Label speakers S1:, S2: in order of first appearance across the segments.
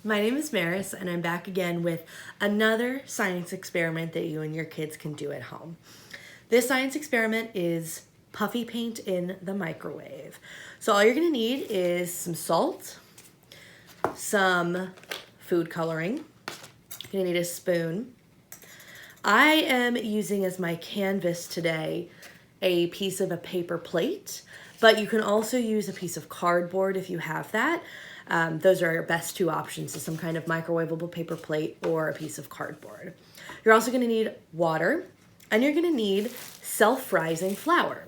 S1: My name is Maris, and I'm back again with another science experiment that you and your kids can do at home. This science experiment is puffy paint in the microwave. So all you're going to need is some salt, some food coloring. You're going to need a spoon. I am using as my canvas today a piece of a paper plate, but you can also use a piece of cardboard if you have that. Those are your best two options, so some kind of microwavable paper plate or a piece of cardboard. You're also going to need water, and you're going to need self-rising flour.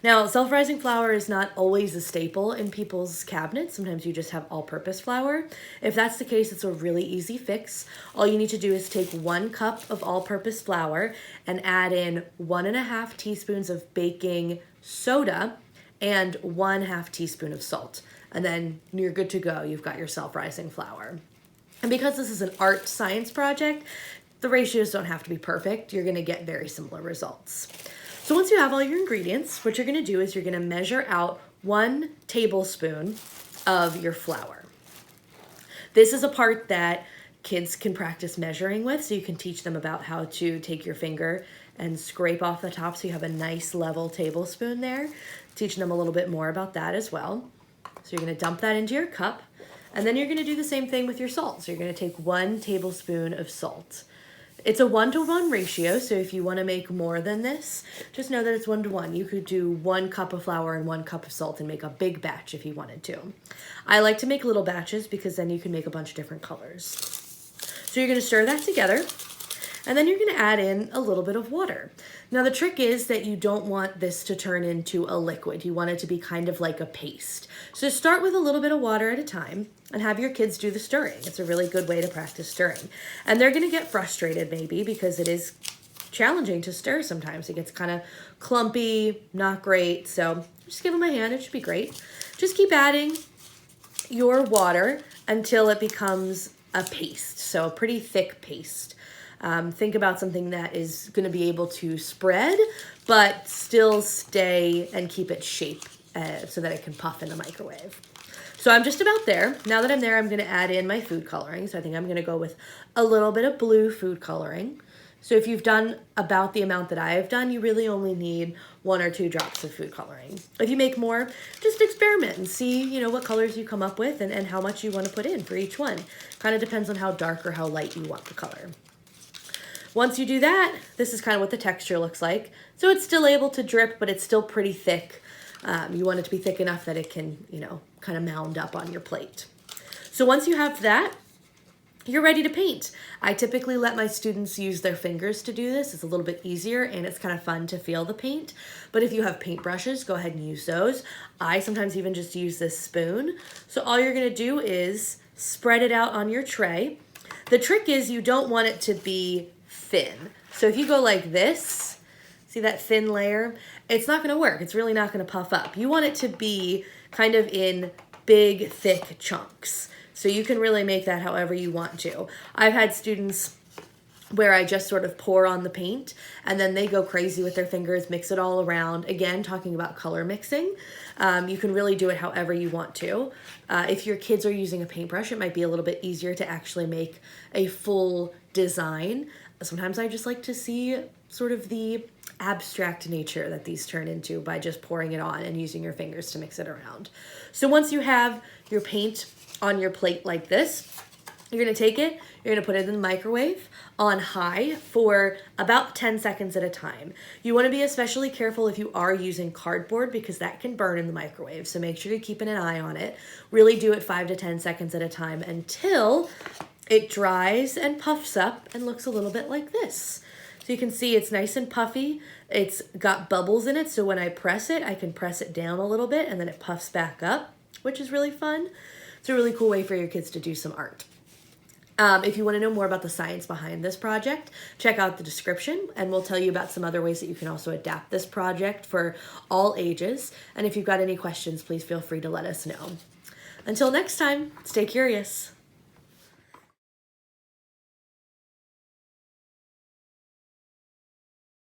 S1: Now, self-rising flour is not always a staple in people's cabinets. Sometimes you just have all-purpose flour. If that's the case, it's a really easy fix. All you need to do is take 1 cup of all-purpose flour and add in 1.5 teaspoons of baking soda and 1/2 teaspoon of salt. And then you're good to go. You've got your self-rising flour. And because this is an art science project, the ratios don't have to be perfect. You're gonna get very similar results. So once you have all your ingredients, what you're gonna do is you're gonna measure out 1 tablespoon of your flour. This is a part that kids can practice measuring with, so you can teach them about how to take your finger and scrape off the top so you have a nice level tablespoon there. Teaching them a little bit more about that as well. So you're going to dump that into your cup, and then you're going to do the same thing with your salt. So you're going to take 1 tablespoon of salt. It's a 1-to-1 ratio, so if you want to make more than this, just know that it's 1-to-1. You could do 1 cup of flour and 1 cup of salt and make a big batch if you wanted to. I like to make little batches because then you can make a bunch of different colors. So you're going to stir that together, and then you're going to add in a little bit of water. Now the trick is that you don't want this to turn into a liquid. You want it to be kind of like a paste. So start with a little bit of water at a time and have your kids do the stirring. It's a really good way to practice stirring. And they're going to get frustrated maybe because it is challenging to stir sometimes. It gets kind of clumpy, not great. So just give them a hand. It should be great. Just keep adding your water until it becomes a paste. So a pretty thick paste. Think about something that is going to be able to spread, but still stay and keep its shape so that it can puff in the microwave. So I'm just about there. Now that I'm there, I'm going to add in my food coloring. So I think I'm going to go with a little bit of blue food coloring. So if you've done about the amount that I have done, you really only need 1 or 2 drops of food coloring. If you make more, just experiment and see, what colors you come up with and how much you want to put in for each one. Kind of depends on how dark or how light you want the color. Once you do that, this is kind of what the texture looks like. So it's still able to drip, but it's still pretty thick. You want it to be thick enough that it can, kind of mound up on your plate. So once you have that, you're ready to paint. I typically let my students use their fingers to do this. It's a little bit easier and it's kind of fun to feel the paint. But if you have paintbrushes, go ahead and use those. I sometimes even just use this spoon. So all you're gonna do is spread it out on your tray. The trick is you don't want it to be thin. So if you go like this, see that thin layer? It's not going to work. It's really not going to puff up. You want it to be kind of in big, thick chunks. So you can really make that however you want to. I've had students where I just sort of pour on the paint and then they go crazy with their fingers, mix it all around. Again, talking about color mixing, you can really do it however you want to. If your kids are using a paintbrush, it might be a little bit easier to actually make a full design. Sometimes I just like to see sort of the abstract nature that these turn into by just pouring it on and using your fingers to mix it around. So once you have your paint on your plate like this, you're going to take it, you're going to put it in the microwave on high for about 10 seconds at a time. You want to be especially careful if you are using cardboard because that can burn in the microwave. So make sure you're keeping an eye on it. Really do it 5 to 10 seconds at a time until it dries and puffs up and looks a little bit like this. So you can see it's nice and puffy. It's got bubbles in it, so when I press it, I can press it down a little bit and then it puffs back up, which is really fun. It's a really cool way for your kids to do some art. If you want to know more about the science behind this project, check out the description and we'll tell you about some other ways that you can also adapt this project for all ages. And if you've got any questions, please feel free to let us know. Until next time, stay curious.